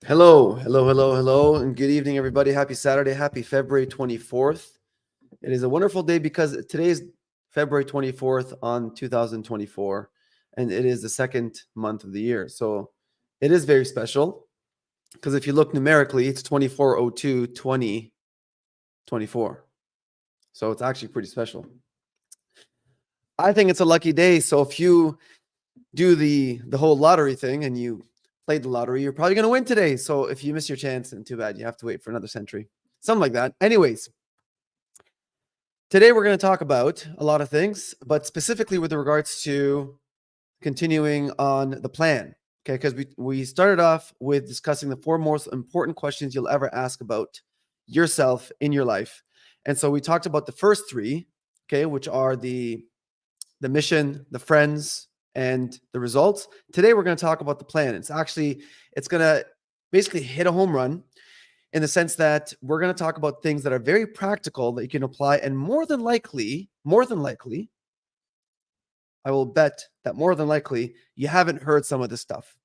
Hello, hello, hello, hello, and good evening, everybody. Happy Saturday. Happy February 24th. It is a wonderful day because today is February 24th on 2024, and it is the second month of the year. So it is very special because if you look numerically, it's 2402 2024. So it's actually pretty special. I think it's a lucky day. So if you do the whole lottery thing and you played the lottery, you're probably going to win today. So if you miss your chance, then too bad. You have to wait for another century. Something like that. Anyways, today we're going to talk about a lot of things, but specifically with regards to continuing on the plan. Okay, because we started off with discussing the four most important questions you'll ever ask about yourself in your life. And so we talked about the first three, okay, which are the mission, the friends, and the results. Today we're going to talk about the plan. It's going to basically hit a home run in the sense that we're going to talk about things that are very practical that you can apply, and more than likely, I will bet that more than likely you haven't heard some of this stuff.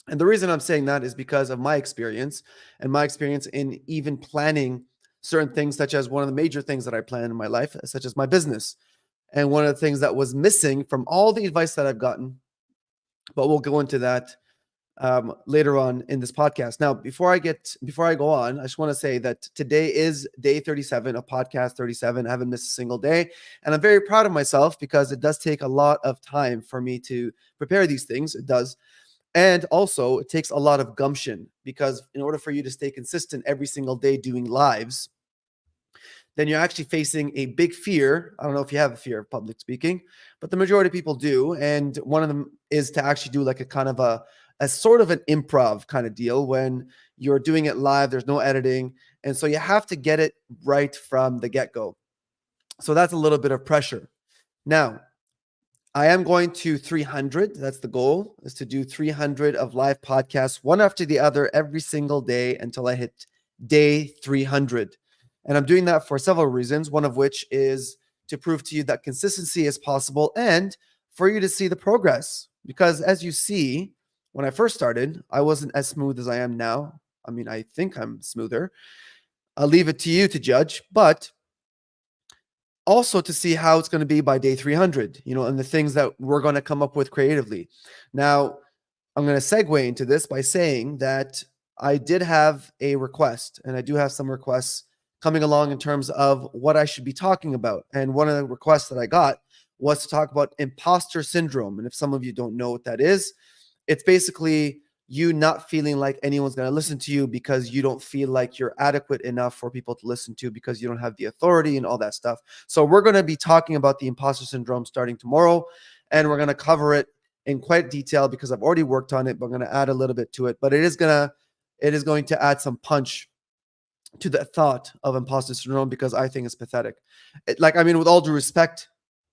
And the reason I'm saying that is because of my experience and my experience in even planning certain things, such as one of the major things that I plan in my life, such as my business. And one of the things that was missing from all the advice that I've gotten, but we'll go into that later on in this podcast. Now, before I go on, I just want to say that today is day 37 of podcast 37. I haven't missed a single day, and I'm very proud of myself because it does take a lot of time for me to prepare these things. It does. And also, it takes a lot of gumption because in order for you to stay consistent every single day doing lives, then you're actually facing a big fear. I don't know if you have a fear of public speaking, but the majority of people do. And one of them is to actually do like a kind of a sort of an improv kind of deal when you're doing it live, there's no editing. And so you have to get it right from the get go. So that's a little bit of pressure. Now, I am going to 300. That's the goal, is to do 300 of live podcasts, one after the other, every single day until I hit day 300. And I'm doing that for several reasons, one of which is to prove to you that consistency is possible and for you to see the progress. Because as you see, when I first started, I wasn't as smooth as I am now. I mean, I think I'm smoother. I'll leave it to you to judge, but also to see how it's going to be by day 300, and the things that we're going to come up with creatively. Now, I'm going to segue into this by saying that I did have a request, and I do have some requests coming along in terms of what I should be talking about. And one of the requests that I got was to talk about imposter syndrome. And if some of you don't know what that is, it's basically you not feeling like anyone's going to listen to you because you don't feel like you're adequate enough for people to listen to because you don't have the authority and all that stuff. So we're going to be talking about the imposter syndrome starting tomorrow, and we're going to cover it in quite detail because I've already worked on it, but I'm going to add a little bit to it. But it is going to add some punch to the thought of imposter syndrome because I think it's pathetic. With all due respect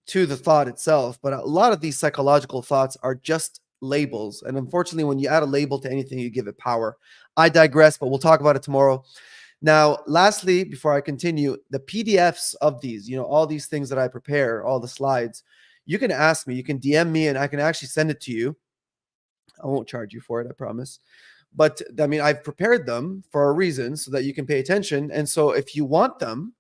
to the thought itself, but a lot of these psychological thoughts are just labels. And unfortunately, when you add a label to anything, you give it power. I digress, but we'll talk about it tomorrow. Now, lastly, before I continue, the PDFs of these, all these things that I prepare, all the slides, you can ask me, you can DM me, and I can actually send it to you. I won't charge you for it, I promise. But I mean, I've prepared them for a reason so that you can pay attention. And so if you want them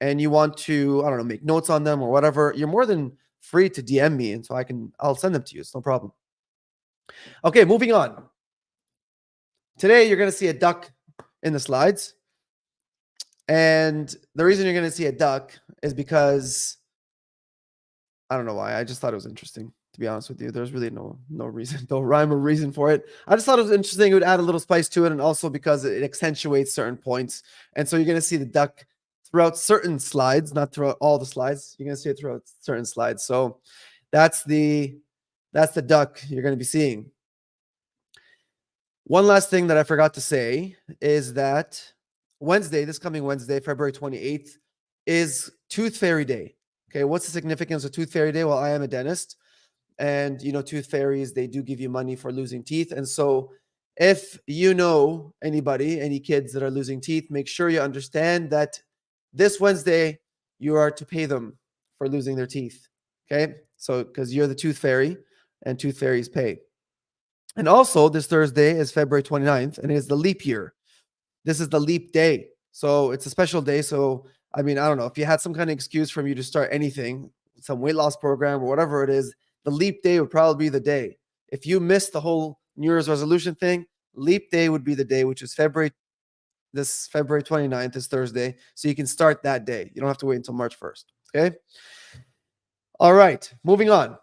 and you want to, I don't know, make notes on them or whatever, you're more than free to DM me. And so I'll send them to you. It's no problem. Okay, moving on. Today, you're going to see a duck in the slides. And the reason you're going to see a duck is because I don't know why. I just thought it was interesting, to be honest with you. There's really no reason, no rhyme or reason for it. I just thought it was interesting. It would add a little spice to it, and also because it accentuates certain points. And so you're going to see the duck throughout certain slides, not throughout all the slides. You're going to see it throughout certain slides. So that's the duck you're going to be seeing. One last thing that I forgot to say is that this coming Wednesday, February 28th, is Tooth Fairy Day. Okay, what's the significance of Tooth Fairy Day? Well, I am a dentist, and tooth fairies, they do give you money for losing teeth. And so if you know any kids that are losing teeth, make sure you understand that this Wednesday you are to pay them for losing their teeth. Okay, so because you're the tooth fairy and tooth fairies pay. And also, this Thursday is February 29th, and it is the leap year. This is the leap day. So it's a special day. So, I mean, I don't know if you had some kind of excuse for you to start anything, some weight loss program or whatever it is, the leap day would probably be the day. If you missed the whole New Year's resolution thing, leap day would be the day, which is February 29th is Thursday. So you can start that day. You don't have to wait until March 1st. Okay. All right. Moving on.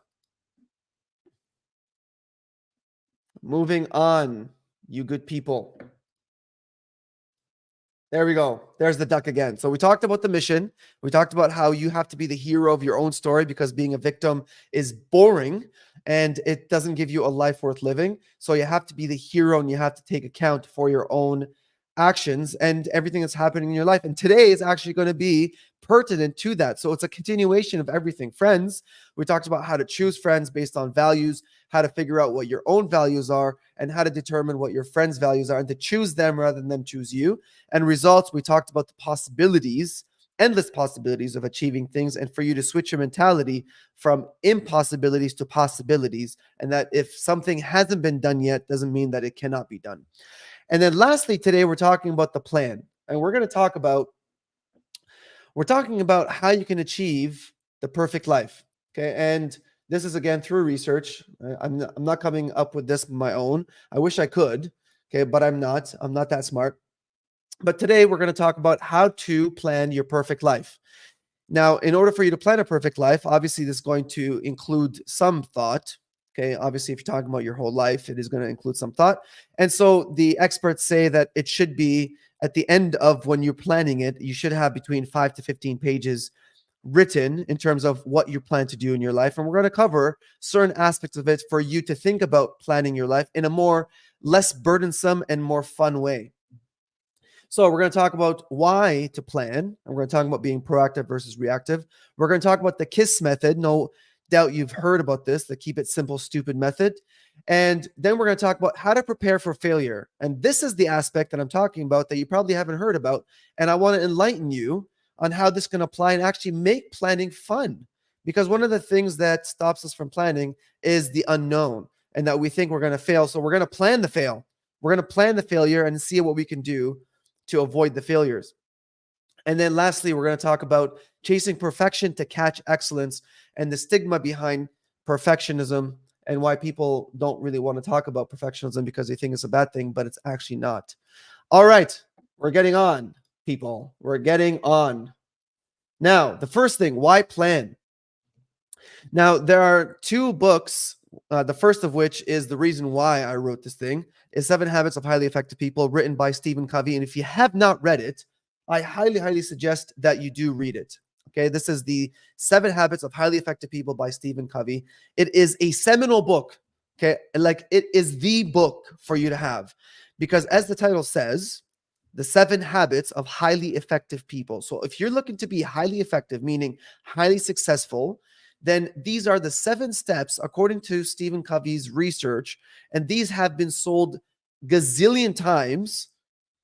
Moving on, you good people. There we go. There's the duck again. So we talked about the mission. We talked about how you have to be the hero of your own story because being a victim is boring and it doesn't give you a life worth living. So you have to be the hero and you have to take account for your own actions and everything that's happening in your life. And today is actually going to be pertinent to that. So it's a continuation of everything. Friends, we talked about how to choose friends based on values, how to figure out what your own values are, and how to determine what your friends' values are and to choose them rather than them choose you. And results, we talked about the possibilities, endless possibilities of achieving things, and for you to switch your mentality from impossibilities to possibilities. And that if something hasn't been done yet, doesn't mean that it cannot be done. And then lastly, today we're talking about the plan. And we're talking about how you can achieve the perfect life. Okay. And this is again through research. I'm not coming up with this on my own. I wish I could. Okay. But I'm not. I'm not that smart. But today we're going to talk about how to plan your perfect life. Now, in order for you to plan a perfect life, obviously this is going to include some thought. Okay. Obviously, if you're talking about your whole life, it is going to include some thought. And so the experts say that it should be at the end of when you're planning it, you should have between 5 to 15 pages written in terms of what you plan to do in your life. And we're going to cover certain aspects of it for you to think about planning your life in a more less burdensome and more fun way. So we're going to talk about why to plan, and we're going to talk about being proactive versus reactive. We're going to talk about the KISS method. No doubt you've heard about this, the keep it simple, stupid method. And then we're going to talk about how to prepare for failure. And this is the aspect that I'm talking about that you probably haven't heard about. And I want to enlighten you on how this can apply and actually make planning fun. Because one of the things that stops us from planning is the unknown and that we think we're going to fail. So we're going to plan the fail. We're going to plan the failure and see what we can do to avoid the failures. And then lastly, we're going to talk about chasing perfection to catch excellence and the stigma behind perfectionism and why people don't really want to talk about perfectionism because they think it's a bad thing, but it's actually not. All right, we're getting on, people. We're getting on. Now, the first thing, why plan? Now, there are two books. The first of which is the reason why I wrote this thing is 7 Habits of Highly Effective People, written by Stephen Covey. And if you have not read it, I highly, highly suggest that you do read it. Okay, this is the 7 Habits of Highly Effective People by Stephen Covey. It is a seminal book. Okay, like it is the book for you to have because, as the title says, the 7 Habits of Highly Effective People. So if you're looking to be highly effective, meaning highly successful, then these are the 7 steps according to Stephen Covey's research. And these have been sold gazillion times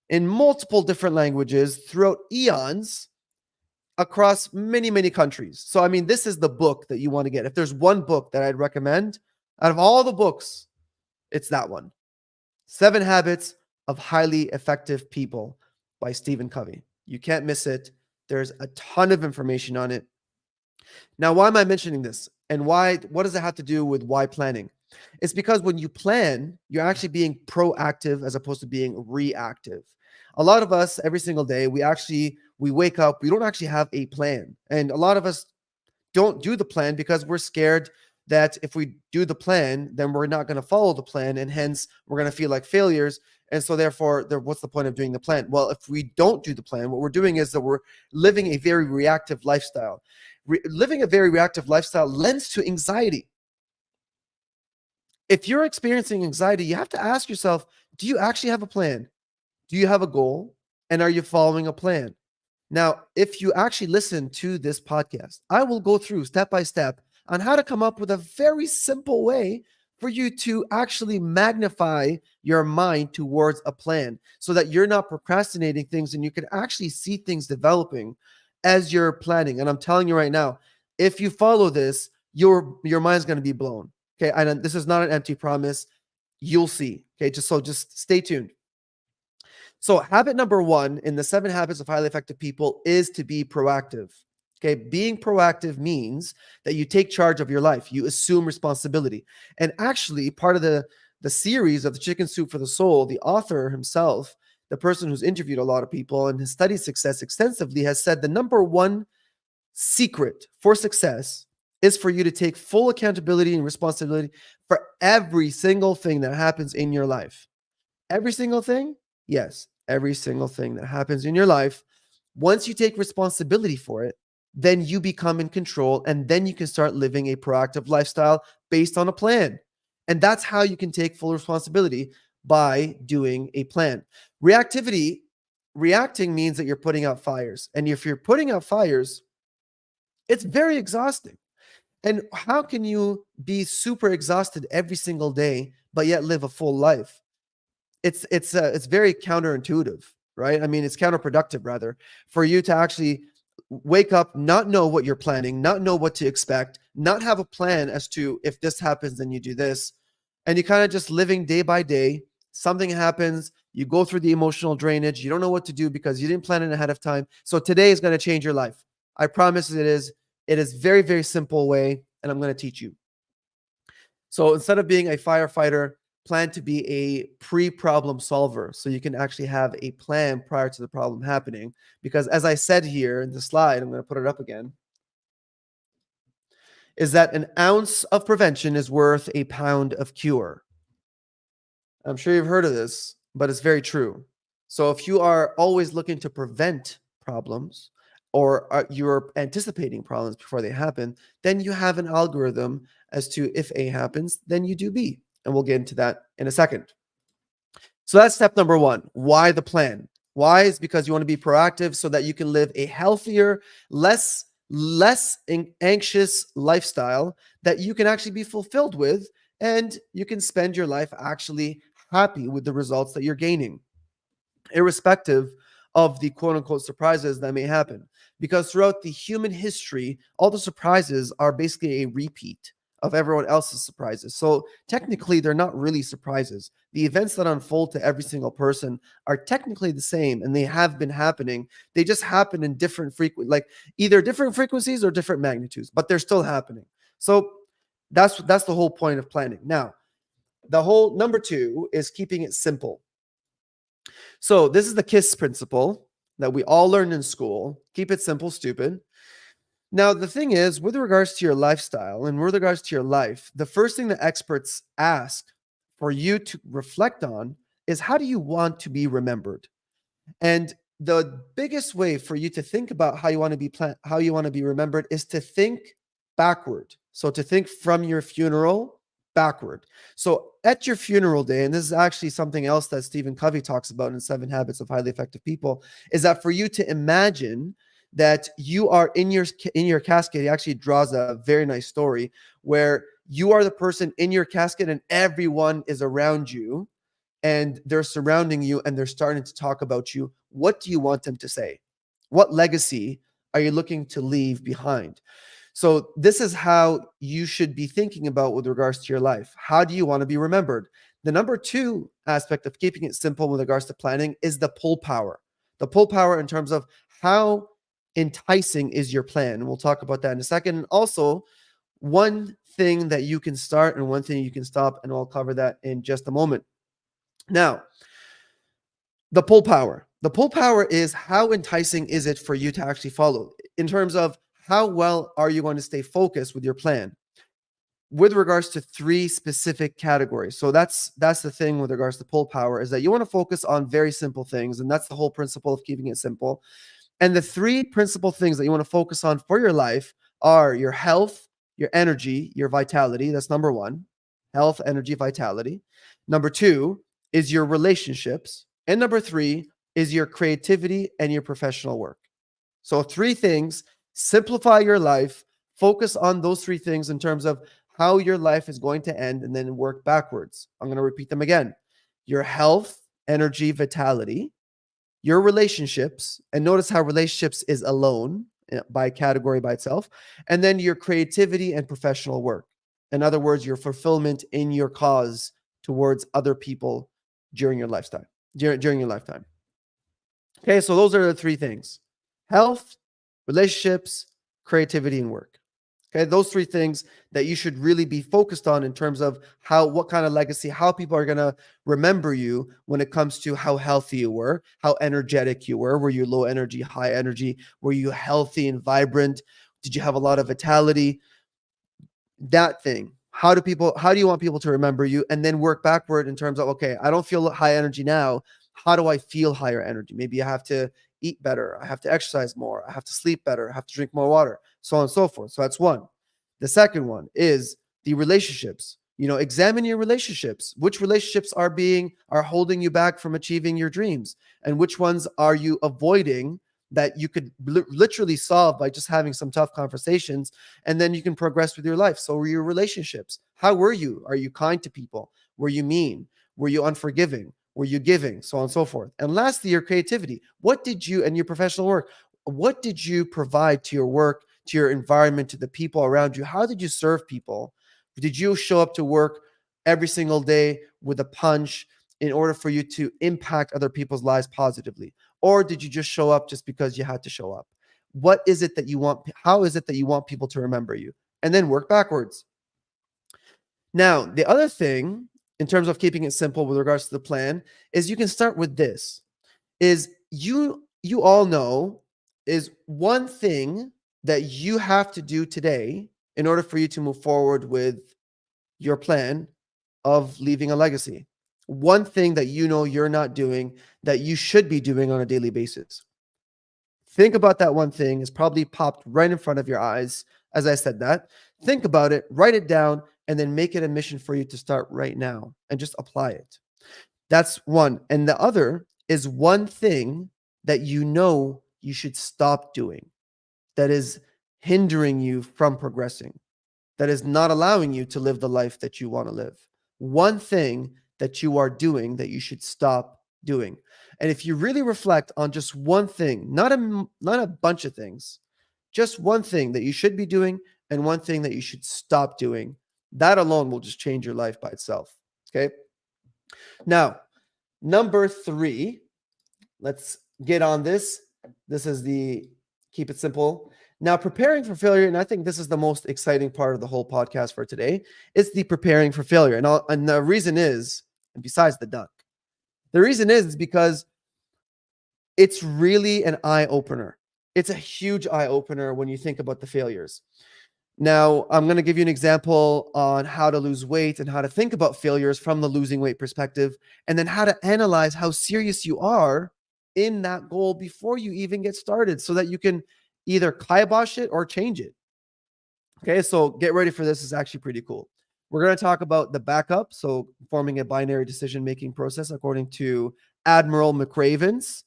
in multiple different languages throughout eons across many, many countries. So, I mean, this is the book that you want to get. If there's one book that I'd recommend out of all the books, it's that one. 7 Habits of Highly Effective People by Stephen Covey. You can't miss it. There's a ton of information on it. Now, why am I mentioning this? And what does it have to do with why planning? It's because when you plan, you're actually being proactive as opposed to being reactive. A lot of us every single day, we wake up, we don't actually have a plan. And a lot of us don't do the plan because we're scared that if we do the plan, then we're not going to follow the plan. And hence we're going to feel like failures. And so therefore, what's the point of doing the plan? Well, if we don't do the plan, what we're doing is that we're living a very reactive lifestyle. Living a very reactive lifestyle lends to anxiety. If you're experiencing anxiety, you have to ask yourself, do you actually have a plan? Do you have a goal? And are you following a plan? Now, if you actually listen to this podcast, I will go through step by step on how to come up with a very simple way for you to actually magnify your mind towards a plan so that you're not procrastinating things and you can actually see things developing as you're planning. And I'm telling you right now, if you follow this, your mind's going to be blown. Okay. And this is not an empty promise. You'll see. Okay, just stay tuned. So, habit number one in the 7 habits of highly effective people is to be proactive. Okay, being proactive means that you take charge of your life, you assume responsibility. And actually, part of the series of the Chicken Soup for the Soul, the author himself, the person who's interviewed a lot of people and has studied success extensively, has said the number one secret for success is for you to take full accountability and responsibility for every single thing that happens in your life. Every single thing? Yes, every single thing that happens in your life. Once you take responsibility for it, then you become in control and then you can start living a proactive lifestyle based on a plan. And that's how you can take full responsibility, by doing a plan. Reactivity, reacting means that you're putting out fires. And if you're putting out fires, it's very exhausting. And how can you be super exhausted every single day, but yet live a full life? It's very counterintuitive, right? I mean, it's counterproductive rather, for you to actually wake up, not know what you're planning, not know what to expect, not have a plan as to if this happens, then you do this, and you kind of just living day by day. Something happens, you go through the emotional drainage, you don't know what to do because you didn't plan it ahead of time. So today is going to change your life. I promise it is. It is very, very simple way, and I'm going to teach you. So instead of being a firefighter, plan to be a pre-problem solver, so you can actually have a plan prior to the problem happening. Because as I said here in the slide, I'm going to put it up again, is that an ounce of prevention is worth a pound of cure. I'm sure you've heard of this, but it's very true. So if you are always looking to prevent problems, or you're anticipating problems before they happen, then you have an algorithm as to if A happens, then you do B. And we'll get into that in a second. So that's step number one. Why the plan? Why is because you want to be proactive so that you can live a healthier, less anxious lifestyle that you can actually be fulfilled with, and you can spend your life actually happy with the results that you're gaining, irrespective of the quote unquote surprises that may happen. Because throughout the human history, all the surprises are basically a repeat of everyone else's surprises. So technically, they're not really surprises. The events that unfold to every single person are technically the same, and they have been happening. They just happen in different like either different frequencies or different magnitudes, but they're still happening. So that's the whole point of planning. Now, the whole number two is keeping it simple. So this is the KISS principle that we all learned in school. Keep it simple, stupid. Now, the thing is, with regards to your lifestyle and with regards to your life, the first thing that experts ask for you to reflect on is, how do you want to be remembered? And the biggest way for you to think about how you want to be remembered is to think backward. So to think from your funeral backward. So at your funeral day, and this is actually something else that Stephen Covey talks about in 7 Habits of Highly Effective People, is that for you to imagine that you are in your casket. He actually draws a very nice story where you are the person in your casket and everyone is around you and they're surrounding you and they're starting to talk about you. What do you want them to say? What legacy are you looking to leave behind? So this is how you should be thinking about with regards to your life. How do you want to be remembered? The number two aspect of keeping it simple with regards to planning is the pull power. The pull power in terms of how enticing is your plan. And we'll talk about that in a second. And also, one thing that you can start and one thing you can stop, and I'll cover that in just a moment. Now, the pull power. The pull power is how enticing is it for you to actually follow, in terms of how well are you going to stay focused with your plan with regards to 3 specific categories. So that's the thing with regards to pull power, is that you want to focus on very simple things, and that's the whole principle of keeping it simple. And the 3 principal things that you want to focus on for your life are your health, your energy, your vitality. That's number 1. Health, energy, vitality. Number 2 is your relationships. And number 3 is your creativity and your professional work. So 3 things. Simplify your life. Focus on those 3 things in terms of how your life is going to end, and then work backwards. I'm going to repeat them again. Your health, energy, vitality. Your relationships, and notice how relationships is alone by category by itself, and then your creativity and professional work. In other words, your fulfillment in your cause towards other people during your lifetime. During your lifetime. Okay, so those are the three things: health, relationships, creativity, and work. Okay, those three things that you should really be focused on in terms of what kind of legacy, how people are going to remember you when it comes to how healthy you were, how energetic you were. Were you low energy, high energy? Were you healthy and vibrant? Did you have a lot of vitality? That thing. How do you want people to remember you? And then work backward in terms of, okay, I don't feel high energy now. How do I feel higher energy? Maybe I have to eat better. I have to exercise more. I have to sleep better. I have to drink more water, so on and so forth. So that's one. The second one is the relationships. Examine your relationships. Which relationships are holding you back from achieving your dreams? And which ones are you avoiding that you could literally solve by just having some tough conversations, and then you can progress with your life? So were your relationships. How were you? Are you kind to people? Were you mean? Were you unforgiving? Were you giving? So on and so forth. And lastly, your creativity. And your professional work, what did you provide to your work, to your environment, to the people around you? How did you serve people? Did you show up to work every single day with a punch in order for you to impact other people's lives positively? Or did you just show up just because you had to show up? What is it that you want? How is it that you want people to remember you? And then work backwards. Now, the other thing, in terms of keeping it simple with regards to the plan, is you can start with this. Is you all know is one thing that you have to do today in order for you to move forward with your plan of leaving a legacy. One thing that you're not doing that you should be doing on a daily basis. Think about that one thing. It's probably popped right in front of your eyes as I said that. Think about it, write it down, and then make it a mission for you to start right now and just apply it. That's one. And the other is one thing that you should stop doing that is hindering you from progressing, that is not allowing you to live the life that you want to live. One thing that you are doing that you should stop doing. And if you really reflect on just one thing, not a bunch of things, just one thing that you should be doing and one thing that you should stop doing, that alone will just change your life by itself. Okay. Now, number 3, let's get on this. This is the keep it simple. Now, preparing for failure, and I think this is the most exciting part of the whole podcast for today, is the preparing for failure. And the reason is, and besides the duck, the reason is because it's really an eye-opener. It's a huge eye-opener when you think about the failures. Now, I'm going to give you an example on how to lose weight and how to think about failures from the losing weight perspective, and then how to analyze how serious you are in that goal before you even get started so that you can either kibosh it or change it. Okay, so get ready for this. It's actually pretty cool. We're going to talk about the backup, so forming a binary decision-making process according to Admiral McRaven's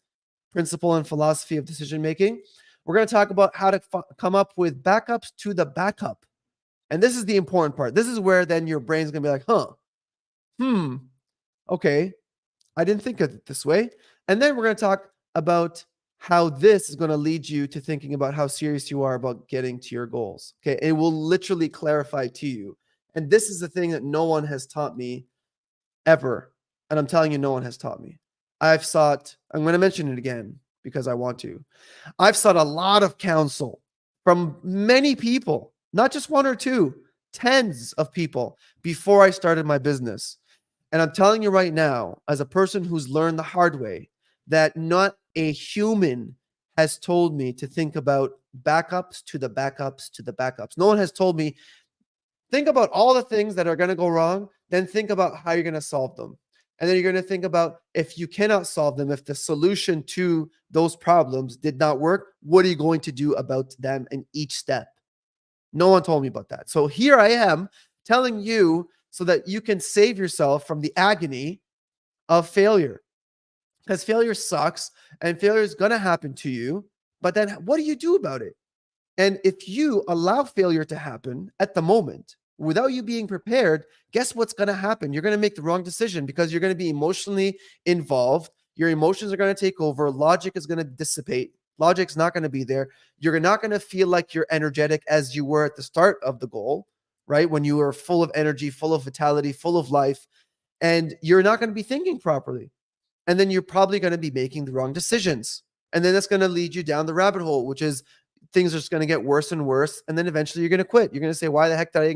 principle and philosophy of decision-making. We're going to talk about how to come up with backups to the backup. And this is the important part. This is where then your brain's going to be like, okay, I didn't think of it this way. And then we're going to talk about how this is going to lead you to thinking about how serious you are about getting to your goals. Okay, it will literally clarify to you. And this is the thing that no one has taught me ever. And I'm telling you, no one has taught me. I'm going to mention it again because I want to. I've sought a lot of counsel from many people, not just one or two, tens of people before I started my business. And I'm telling you right now, as a person who's learned the hard way, that not a human has told me to think about backups to the backups to the backups. No one has told me, think about all the things that are going to go wrong, then think about how you're going to solve them. And then you're going to think about if you cannot solve them, if the solution to those problems did not work, what are you going to do about them in each step? No one told me about that. So here I am telling you so that you can save yourself from the agony of failure. Because failure sucks and failure is going to happen to you. But then what do you do about it? And if you allow failure to happen at the moment without you being prepared, guess what's going to happen? You're going to make the wrong decision because you're going to be emotionally involved. Your emotions are going to take over. Logic is going to dissipate. Logic's not going to be there. You're not going to feel like you're energetic as you were at the start of the goal, right? When you were full of energy, full of vitality, full of life. and you're not going to be thinking properly. And then you're probably going to be making the wrong decisions. And then that's going to lead you down the rabbit hole, which is things are just going to get worse and worse. And then eventually you're going to quit. You're going to say, why the heck did I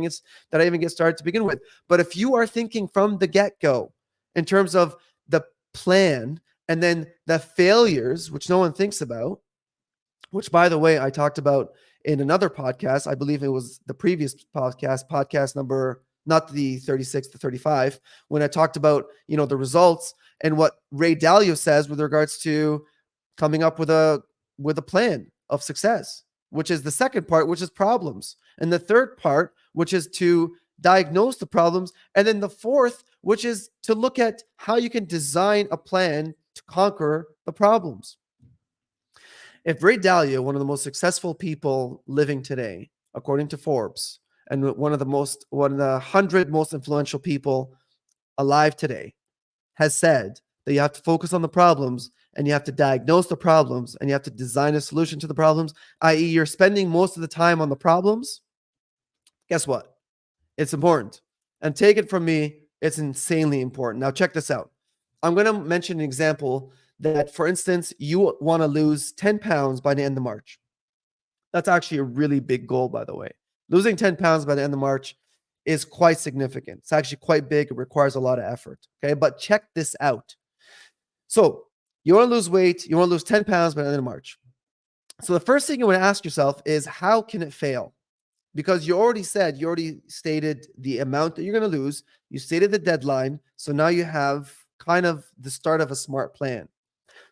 even get started to begin with? But if you are thinking from the get-go in terms of the plan and then the failures, which no one thinks about, which, by the way, I talked about in another podcast. I believe it was the previous podcast number, not the 36 to 35, when I talked about, the results and what Ray Dalio says with regards to coming up with a plan of success, which is the second part, which is problems. And the third part, which is to diagnose the problems. And then the fourth, which is to look at how you can design a plan to conquer the problems. If Ray Dalio, one of the most successful people living today, according to Forbes, and one of the 100 most influential people alive today, has said that you have to focus on the problems and you have to diagnose the problems and you have to design a solution to the problems, i.e., you're spending most of the time on the problems, guess what? It's important. And take it from me, it's insanely important. Now, check this out. I'm going to mention an example that, for instance, you want to lose 10 pounds by the end of March. That's actually a really big goal, by the way. Losing 10 pounds by the end of March is quite significant. It's actually quite big. It requires a lot of effort. Okay, but check this out. So you want to lose weight. You want to lose 10 pounds by the end of March. So the first thing you want to ask yourself is, how can it fail? Because you already stated the amount that you're going to lose. You stated the deadline. So now you have kind of the start of a smart plan.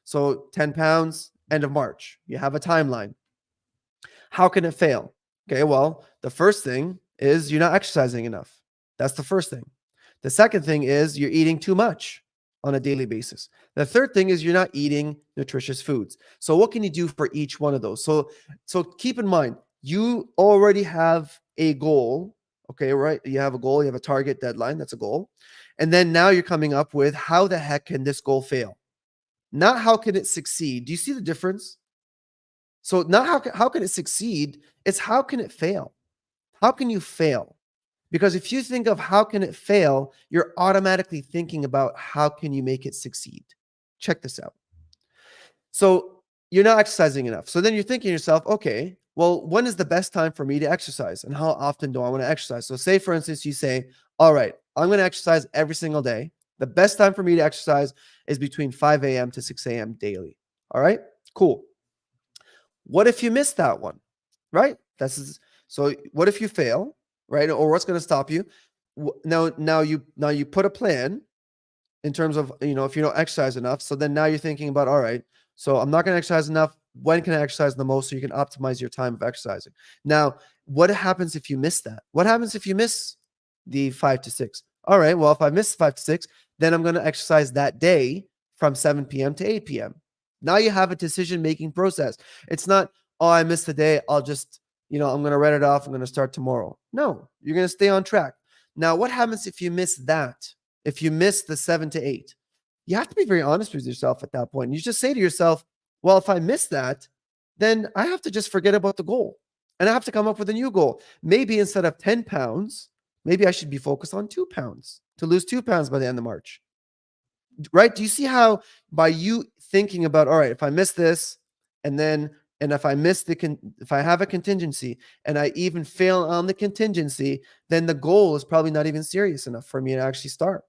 So 10 pounds, end of March. You have a timeline. How can it fail? Okay, well, the first thing is you're not exercising enough. That's the first thing. The second thing is you're eating too much on a daily basis. The third thing is you're not eating nutritious foods. So what can you do for each one of those? So keep in mind, you already have a goal. Okay, right? You have a goal, you have a target deadline. That's a goal. And then now you're coming up with, how the heck can this goal fail? Not how can it succeed. Do you see the difference? So not how can it succeed? It's how can it fail? How can you fail? Because if you think of how can it fail, you're automatically thinking about how can you make it succeed. Check this out. So you're not exercising enough. So then you're thinking to yourself, okay, well, when is the best time for me to exercise? And how often do I want to exercise? So say, for instance, you say, all right, I'm going to exercise every single day. The best time for me to exercise is between 5 a.m. to 6 a.m. daily. All right, cool. What if you miss that one, right? So what if you fail, right? Or what's going to stop you? Now you put a plan in terms of, if you don't exercise enough. So then now you're thinking about, all right, so I'm not going to exercise enough. When can I exercise the most so you can optimize your time of exercising? Now, what happens if you miss that? What happens if you miss the 5 to 6? All right, well, if I miss 5 to 6, then I'm going to exercise that day from 7 p.m. to 8 p.m. Now you have a decision-making process. It's not, oh, I missed the day, I'll just, I'm going to write it off, I'm going to start tomorrow. No, you're going to stay on track. Now, what happens if you miss that? If you miss the 7 to 8? You have to be very honest with yourself at that point. You just say to yourself, well, if I miss that, then I have to just forget about the goal. And I have to come up with a new goal. Maybe instead of 10 pounds, maybe I should be focused on 2 pounds, to lose 2 pounds by the end of March. Right? Do you see how by you thinking about, all right, if I miss this, and if I miss if I have a contingency and I even fail on the contingency, then the goal is probably not even serious enough for me to actually start.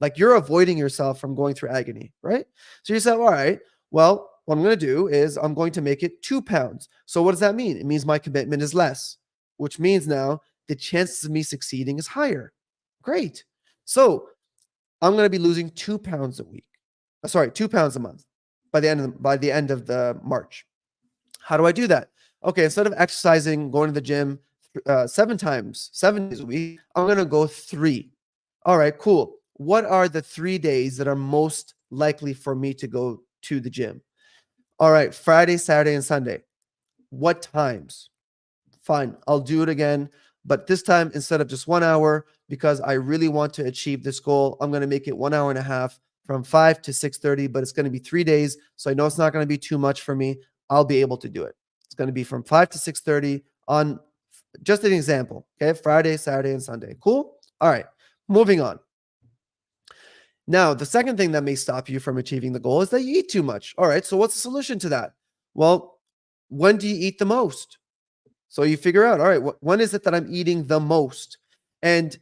Like, you're avoiding yourself from going through agony, right? So you say, all right, well, what I'm going to do is I'm going to make it 2 pounds. So what does that mean? It means my commitment is less, which means now the chances of me succeeding is higher. Great. So I'm going to be losing 2 pounds a week. 2 pounds a month by the end of the March. How do I do that? Okay, instead of exercising, going to the gym 7 days a week, I'm going to go 3. All right, cool. What are the 3 days that are most likely for me to go to the gym? All right, Friday, Saturday, and Sunday. What times? Fine, I'll do it again. But this time, instead of just 1 hour, because I really want to achieve this goal, I'm going to make it 1 hour and a half from 5 to 6:30, but it's going to be 3 days. So I know it's not going to be too much for me. I'll be able to do it. It's going to be from 5 to 6:30 on, just an example. Okay, Friday, Saturday, and Sunday. Cool? All right, moving on. Now, the second thing that may stop you from achieving the goal is that you eat too much. All right, so what's the solution to that? Well, when do you eat the most? So you figure out, all right, when is it that I'm eating the most? And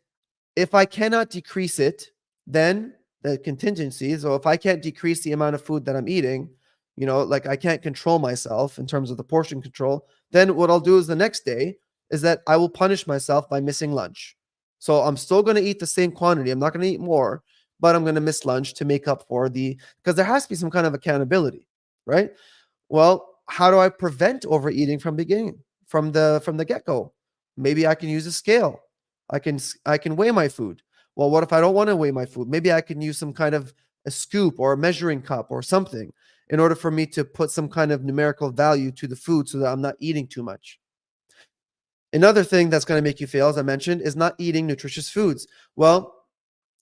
if I cannot decrease it, then the contingency. So if I can't decrease the amount of food that I'm eating, like I can't control myself in terms of the portion control, then what I'll do is the next day is that I will punish myself by missing lunch. So I'm still going to eat the same quantity. I'm not going to eat more, but I'm going to miss lunch to make up for because there has to be some kind of accountability, right? Well, how do I prevent overeating from the get-go? Maybe I can use a scale. I can weigh my food. Well, what if I don't want to weigh my food? Maybe I can use some kind of a scoop or a measuring cup or something in order for me to put some kind of numerical value to the food so that I'm not eating too much. Another thing that's going to make you fail, as I mentioned, is not eating nutritious foods. Well,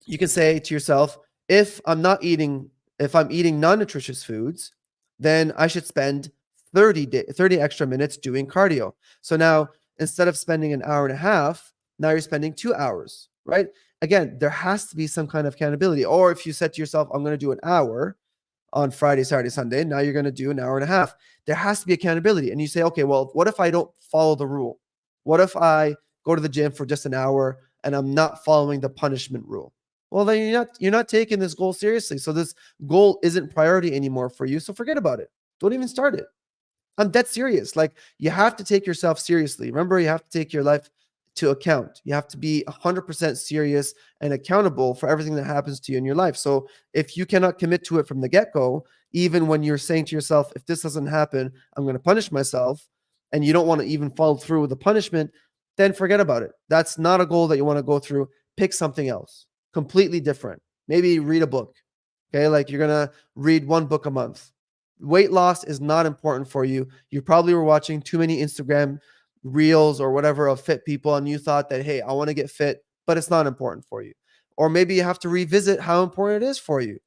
you can say to yourself, if I'm eating non-nutritious foods, then I should spend 30 extra minutes doing cardio. So now instead of spending an hour and a half, now you're spending 2 hours, right? Again, there has to be some kind of accountability. Or if you said to yourself, I'm going to do an hour on Friday, Saturday, Sunday, now you're going to do an hour and a half. There has to be accountability. And you say, okay, well, what if I don't follow the rule? What if I go to the gym for just an hour and I'm not following the punishment rule? Well, then you're not taking this goal seriously. So this goal isn't priority anymore for you. So forget about it. Don't even start it. I'm dead serious. Like, you have to take yourself seriously. Remember, you have to take your life to account. You have to be 100% serious and accountable for everything that happens to you in your life. So if you cannot commit to it from the get-go, even when you're saying to yourself, if this doesn't happen, I'm going to punish myself, and you don't want to even follow through with the punishment, then forget about it. That's not a goal that you want to go through. Pick something else, completely different. Maybe read a book. Okay, like you're going to read one book a month. Weight loss is not important for you. You probably were watching too many Instagram reels or whatever of fit people, and you thought that, hey, I want to get fit, but it's not important for you. Or maybe you have to revisit how important it is for you.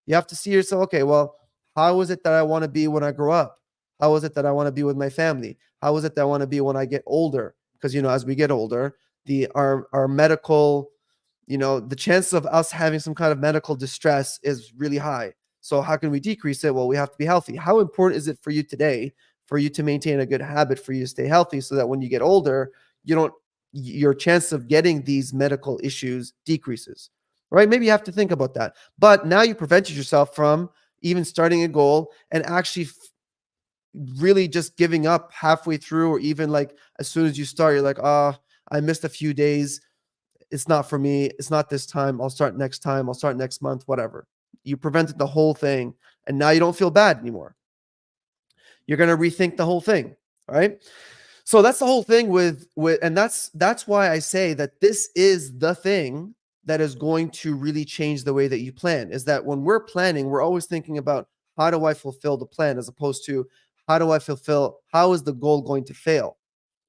You have to see yourself, okay, well, how is it that I want to be when I grow up? How is it that I want to be with my family? How is it that I want to be when I get older? Because as we get older, our medical, the chances of us having some kind of medical distress is really high. So how can we decrease it? Well, we have to be healthy. How important is it for you today for you to maintain a good habit, for you to stay healthy, so that when you get older, your chance of getting these medical issues decreases, right? Maybe you have to think about that. But now you prevented yourself from even starting a goal and actually really just giving up halfway through, or even like as soon as you start, you're like, I missed a few days. It's not for me. It's not this time. I'll start next time. I'll start next month, whatever. You prevented the whole thing, and now you don't feel bad anymore. You're going to rethink the whole thing, right? So that's the whole thing and that's why I say that this is the thing that is going to really change the way that you plan. Is that when we're planning, we're always thinking about, how do I fulfill the plan, as opposed to how is the goal going to fail?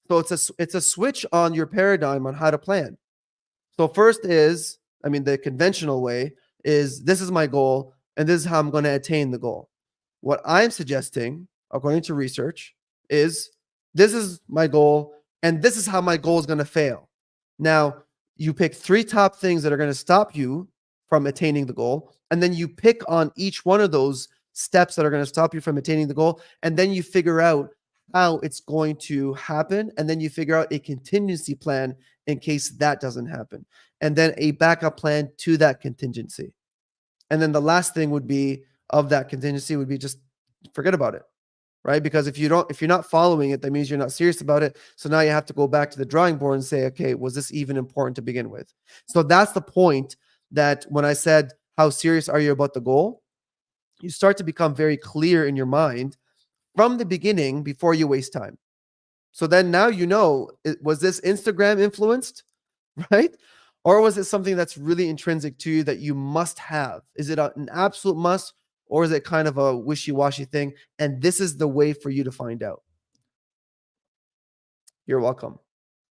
So it's a switch on your paradigm on how to plan. So first is, the conventional way is, this is my goal and this is how I'm going to attain the goal. What I'm suggesting, according to research, is, this is my goal and this is how my goal is going to fail. Now, you pick 3 top things that are going to stop you from attaining the goal, and then you pick on each one of those steps that are going to stop you from attaining the goal, and then you figure out how it's going to happen, and then you figure out a contingency plan in case that doesn't happen, and then a backup plan to that contingency. And then the last thing would be, of that contingency, would be just forget about it, right? Because if you're not following it, that means you're not serious about it. So now you have to go back to the drawing board and say, okay, was this even important to begin with? So that's the point, that when I said, how serious are you about the goal? You start to become very clear in your mind from the beginning before you waste time. So then now was this Instagram influenced, right? Or was it something that's really intrinsic to you that you must have? Is it an absolute must, or is it kind of a wishy-washy thing? And this is the way for you to find out. You're welcome.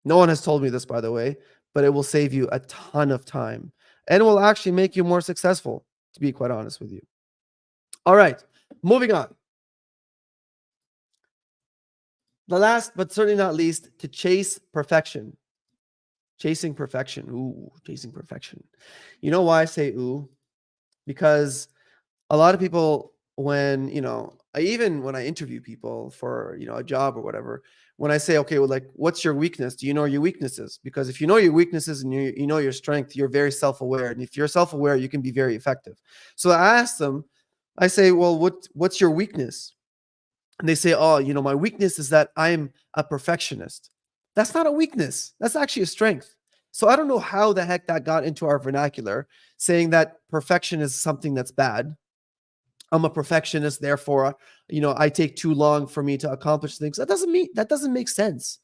No one has told me this, by the way, but it will save you a ton of time and will actually make you more successful, to be quite honest with you. All right, moving on. The last, but certainly not least, to chase perfection. Chasing perfection. Ooh, chasing perfection. You know why I say ooh? because a lot of people, when when I interview people for a job or whatever, when I say, okay, well, like, what's your weakness? Do you know your weaknesses? Because if you know your weaknesses and you know your strength, you're very self-aware, and if you're self-aware, you can be very effective. So I ask them, I say, well, what's your weakness? And they say, oh, my weakness is that I'm a perfectionist. That's not a weakness. That's actually a strength. So I don't know how the heck that got into our vernacular, saying that perfection is something that's bad. I'm a perfectionist, therefore, I take too long for me to accomplish things. That doesn't make sense.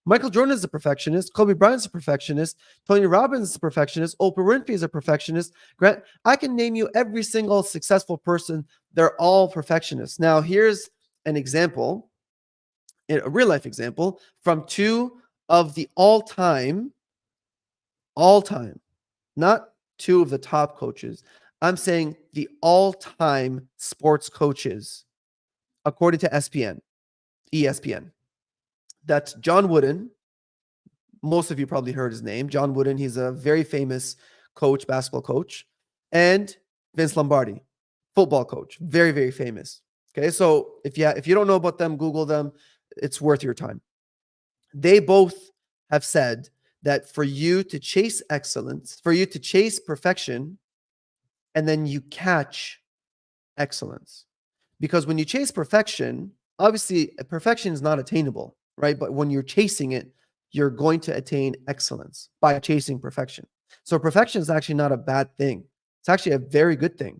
Michael Jordan is a perfectionist. Kobe Bryant's a perfectionist. Tony Robbins is a perfectionist. Oprah Winfrey is a perfectionist. Grant, I can name you every single successful person. They're all perfectionists. Now, here's an example, a real life example from two of the all time, not two of the top coaches. I'm saying the all time sports coaches, according to ESPN. That's John Wooden. Most of you probably heard his name. John Wooden, he's a very famous coach, basketball coach. And Vince Lombardi, football coach, very, very famous. Okay, so if you don't know about them, Google them. It's worth your time. They both have said that for you to chase excellence, for you to chase perfection, and then you catch excellence. Because when you chase perfection, obviously perfection is not attainable, right? But when you're chasing it, you're going to attain excellence by chasing perfection. So perfection is actually not a bad thing. It's actually a very good thing.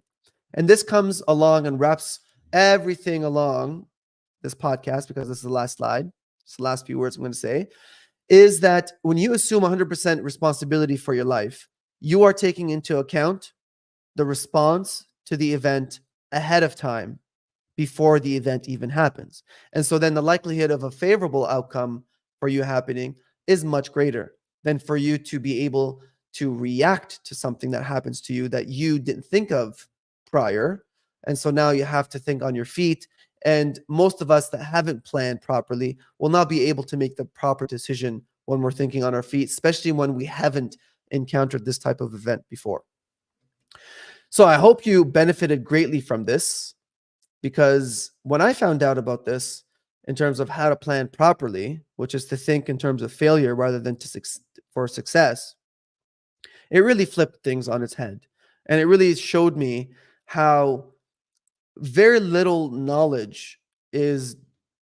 And this comes along and wraps everything along this podcast, because this is the last slide. It's the last few words I'm going to say, is that when you assume 100% responsibility for your life, you are taking into account the response to the event ahead of time, before the event even happens. And so then the likelihood of a favorable outcome for you happening is much greater than for you to be able to react to something that happens to you that you didn't think of prior. And so now you have to think on your feet. And most of us that haven't planned properly will not be able to make the proper decision when we're thinking on our feet, especially when we haven't encountered this type of event before. So I hope you benefited greatly from this, because when I found out about this in terms of how to plan properly, which is to think in terms of failure rather than for success, it really flipped things on its head. And it really showed me how very little knowledge is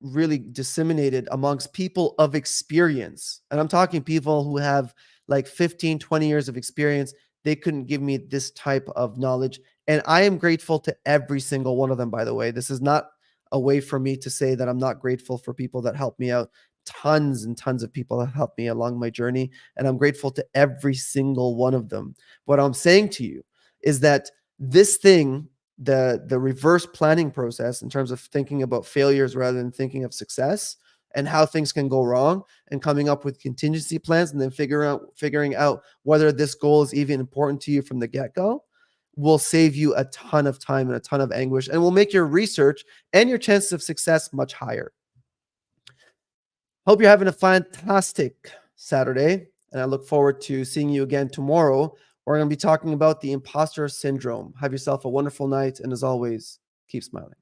really disseminated amongst people of experience. And I'm talking people who have like 15, 20 years of experience. They couldn't give me this type of knowledge. And I am grateful to every single one of them, by the way. This is not a way for me to say that I'm not grateful for people that helped me out. Tons and tons of people have helped me along my journey, and I'm grateful to every single one of them. What I'm saying to you is that this thing, the reverse planning process in terms of thinking about failures rather than thinking of success and how things can go wrong, and coming up with contingency plans, and then figuring out whether this goal is even important to you from the get-go, will save you a ton of time and a ton of anguish, and will make your research and your chances of success much higher. Hope you're having a fantastic Saturday, and I look forward to seeing you again tomorrow. We're going to be talking about the imposter syndrome. Have yourself a wonderful night, and as always, keep smiling.